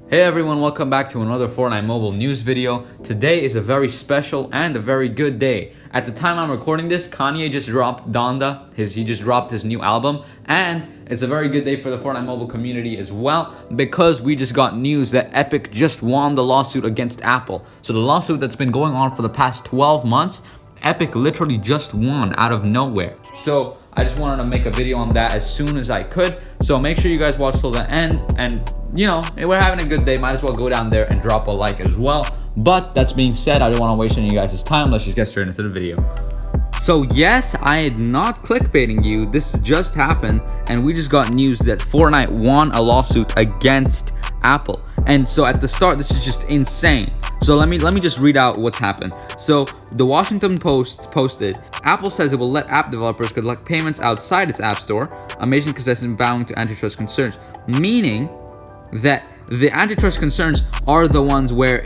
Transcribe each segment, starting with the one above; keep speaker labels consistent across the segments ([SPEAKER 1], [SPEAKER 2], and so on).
[SPEAKER 1] Hey everyone, welcome back to another Fortnite mobile news video. Today is a very special and a very good day. At the time I'm recording this, Kanye just dropped Donda. He just dropped his new album, and it's a very good day for the Fortnite mobile community as well, because we just got news that Epic just won the lawsuit against Apple. So the lawsuit that's been going on for the past 12 months, Epic literally just won out of nowhere. So I just wanted to make a video on that as soon as I could. So make sure you guys watch till the end, and you know, we're having a good day. Might as well go down there and drop a like as well. But that's being said, I don't want to waste any of you guys' time. Let's just get straight into the video. So yes, I am not clickbaiting you. This just happened, and we just got news that Fortnite won a lawsuit against Apple. And so at the start, this is just insane. So let me just read out what's happened. So the Washington Post posted, Apple says it will let app developers collect payments outside its app store, amazing concession bowing to antitrust concerns, meaning that the antitrust concerns are the ones where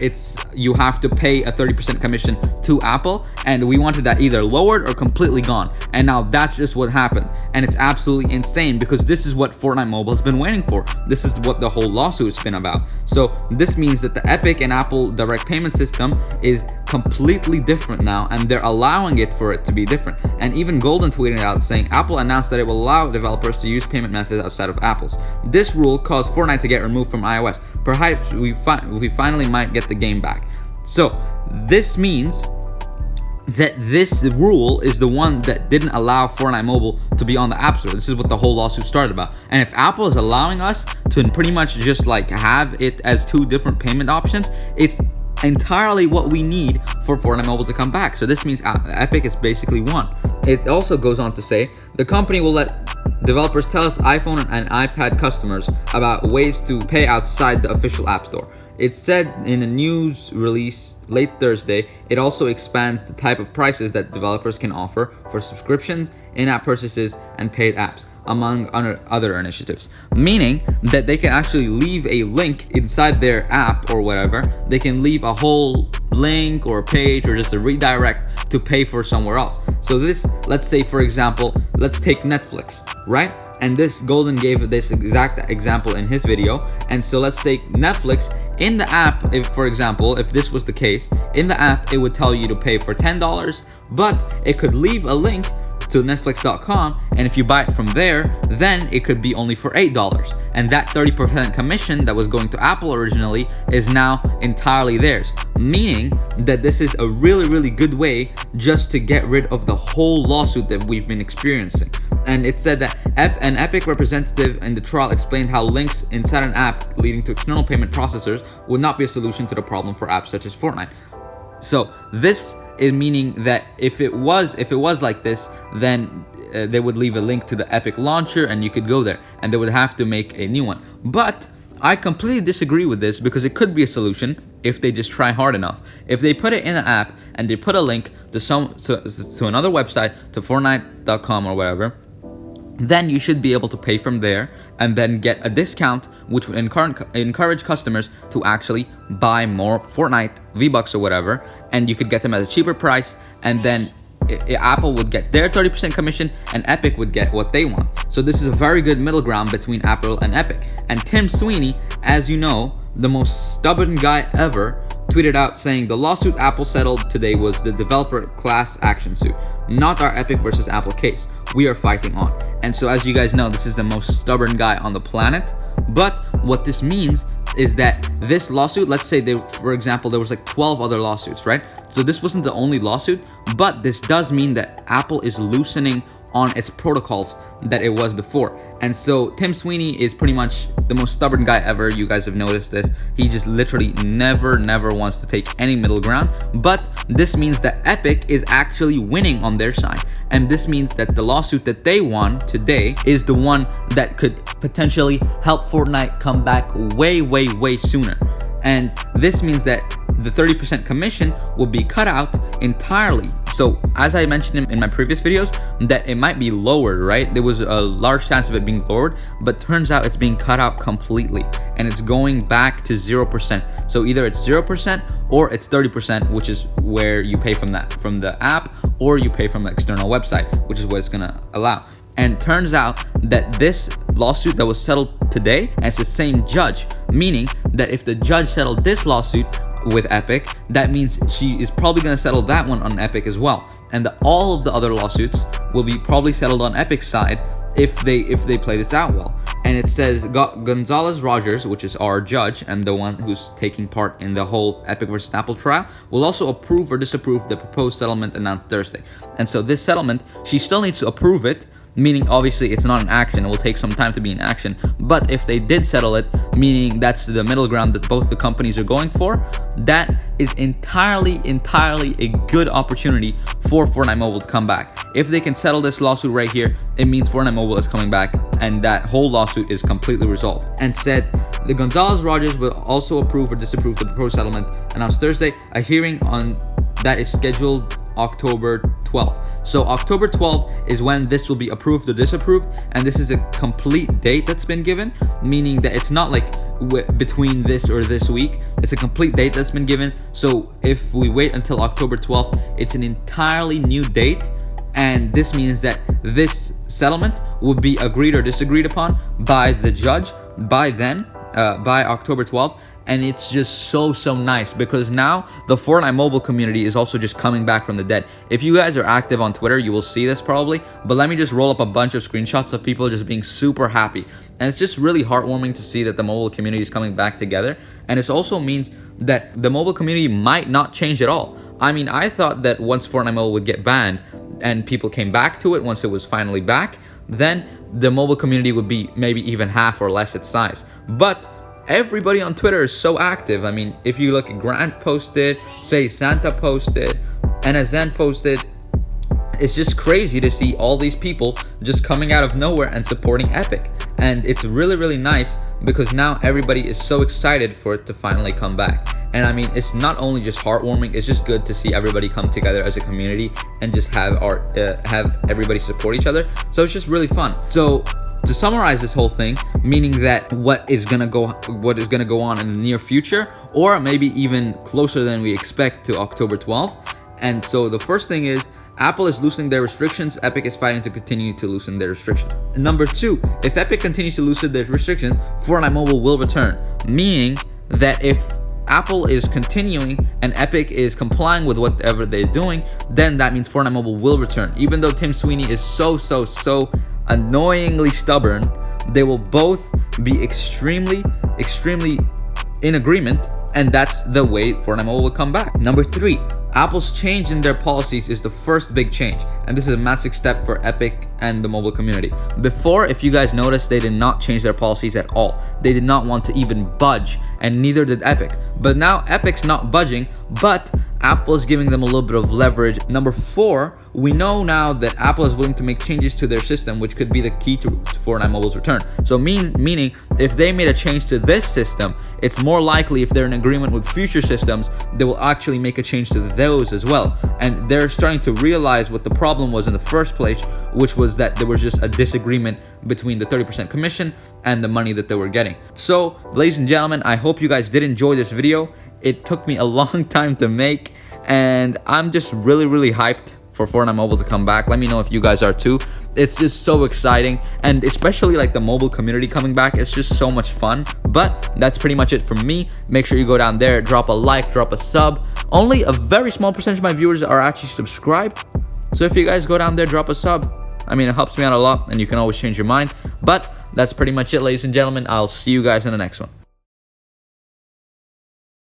[SPEAKER 1] you have to pay a 30% commission to Apple, and we wanted that either lowered or completely gone. And now that's just what happened, and it's absolutely insane because this is what Fortnite Mobile has been waiting for. This is what the whole lawsuit's been about. So this means that the Epic and Apple direct payment system is completely different now, and they're allowing it for it to be different. And even Golden tweeted out saying Apple announced that it will allow developers to use payment methods outside of Apple's. This rule caused Fortnite to get removed from iOS. Perhaps we finally might get the game back. So this means that this rule is the one that didn't allow Fortnite Mobile to be on the App Store. This is what the whole lawsuit started about. And if Apple is allowing us to pretty much just like have it as two different payment options, it's entirely what we need for Fortnite Mobile to come back. So this means Epic is basically won. It also goes on to say the company will let developers tell its iPhone and iPad customers about ways to pay outside the official App Store. It said in a news release late Thursday, it also expands the type of prices that developers can offer for subscriptions, in-app purchases, and paid apps, among other initiatives. Meaning that they can actually leave a link inside their app or whatever. They can leave a whole link or a page or just a redirect to pay for somewhere else. So this, let's say for example, let's take Netflix, right? And this Golden gave this exact example in his video. And so let's take Netflix. In the app, if for example, if this was the case, in the app, it would tell you to pay for $10, but it could leave a link to netflix.com, and if you buy it from there, then it could be only for $8. And that 30% commission that was going to Apple originally is now entirely theirs. Meaning that this is a really good way just to get rid of the whole lawsuit that we've been experiencing. And it said that an Epic representative in the trial explained how links inside an app leading to external payment processors would not be a solution to the problem for apps such as Fortnite. So this is meaning that if it was like this, then they would leave a link to the Epic launcher and you could go there, and they would have to make a new one. But I completely disagree with this because it could be a solution if they just try hard enough. If they put it in an app and they put a link to another website, to Fortnite.com or whatever, then you should be able to pay from there and then get a discount, which would encourage customers to actually buy more Fortnite V-Bucks or whatever, and you could get them at a cheaper price, and then Apple would get their 30% commission and Epic would get what they want. So this is a very good middle ground between Apple and Epic. And Tim Sweeney, as you know, the most stubborn guy ever, tweeted out saying the lawsuit Apple settled today was the developer class action suit, not our Epic versus Apple case we are fighting on. And so as you guys know, this is the most stubborn guy on the planet. But what this means is that this lawsuit, let's say for example, there was like 12 other lawsuits, right? So this wasn't the only lawsuit, but this does mean that Apple is loosening on its protocols that it was before. And so Tim Sweeney is pretty much the most stubborn guy ever. You guys have noticed this. He just literally never wants to take any middle ground. But this means that Epic is actually winning on their side. And this means that the lawsuit that they won today is the one that could potentially help Fortnite come back way sooner. And this means that the 30% commission will be cut out entirely. So as I mentioned in my previous videos, that it might be lowered, right? There was a large chance of it being lowered, but turns out it's being cut out completely and it's going back to 0%. So either it's 0% or it's 30%, which is where you pay from the app, or you pay from the external website, which is what it's gonna allow. And turns out that this lawsuit that was settled today, and it's the same judge, meaning that if the judge settled this lawsuit with Epic, that means she is probably going to settle that one on Epic as well, and all of the other lawsuits will be probably settled on Epic's side if they play this out well. And it says Gonzalez Rogers, which is our judge and the one who's taking part in the whole Epic versus Apple trial, will also approve or disapprove the proposed settlement announced Thursday. And so this settlement, she still needs to approve it, meaning obviously it's not in action. It will take some time to be in action. But if they did settle it, meaning that's the middle ground that both the companies are going for, that is entirely a good opportunity for Fortnite Mobile to come back. If they can settle this lawsuit right here, it means Fortnite Mobile is coming back and that whole lawsuit is completely resolved. And said the Gonzalez Rogers will also approve or disapprove the proposed settlement announced Thursday. A hearing on that is scheduled October 12th. So October 12th is when this will be approved or disapproved, and this is a complete date that's been given, meaning that it's not like between this or this week. It's a complete date that's been given. So if we wait until October 12th, it's an entirely new date, and this means that this settlement would be agreed or disagreed upon by the judge by then, by October 12th. And it's just so nice because now the Fortnite mobile community is also just coming back from the dead. If you guys are active on Twitter, you will see this probably, but let me just roll up a bunch of screenshots of people just being super happy. And it's just really heartwarming to see that the mobile community is coming back together. And it also means that the mobile community might not change at all. I mean, I thought that once Fortnite mobile would get banned and people came back to it once it was finally back, then the mobile community would be maybe even half or less its size. But everybody on Twitter is so active. I mean, if you look at Grant posted, say Santa posted, NSN posted, it's just crazy to see all these people just coming out of nowhere and supporting Epic. And it's really nice because now everybody is so excited for it to finally come back. And I mean, it's not only just heartwarming, it's just good to see everybody come together as a community and just have everybody support each other. So it's just really fun. So to summarize this whole thing, meaning that what is gonna go on in the near future, or maybe even closer than we expect to October 12th. And so the first thing is Apple is loosening their restrictions. Epic is fighting to continue to loosen their restrictions. Number 2, if Epic continues to loosen their restrictions, Fortnite Mobile will return. Meaning that if Apple is continuing and Epic is complying with whatever they're doing, then that means Fortnite Mobile will return. Even though Tim Sweeney is so annoyingly stubborn, they will both be extremely in agreement, and that's the way Fortnite Mobile will come back. Number 3, Apple's change in their policies is the first big change, and this is a massive step for Epic and the mobile community. Before, if you guys noticed, they did not change their policies at all. They did not want to even budge, and neither did Epic. But now Epic's not budging, but Apple is giving them a little bit of leverage. Number 4, we know now that Apple is willing to make changes to their system, which could be the key to Fortnite Mobile's return. So meaning if they made a change to this system, it's more likely if they're in agreement with future systems, they will actually make a change to those as well. And they're starting to realize what the problem was in the first place, which was that there was just a disagreement between the 30% commission and the money that they were getting. So, ladies and gentlemen, I hope you guys did enjoy this video. It took me a long time to make, and I'm just really hyped for Fortnite Mobile to come back. Let me know if you guys are too. It's just so exciting, and especially like the mobile community coming back, it's just so much fun. But that's pretty much it from me. Make sure you go down there, drop a like, drop a sub. Only a very small percentage of my viewers are actually subscribed, so if you guys go down there, drop a sub. I mean, it helps me out a lot, and you can always change your mind. But that's pretty much it, ladies and gentlemen. I'll see you guys in the next one.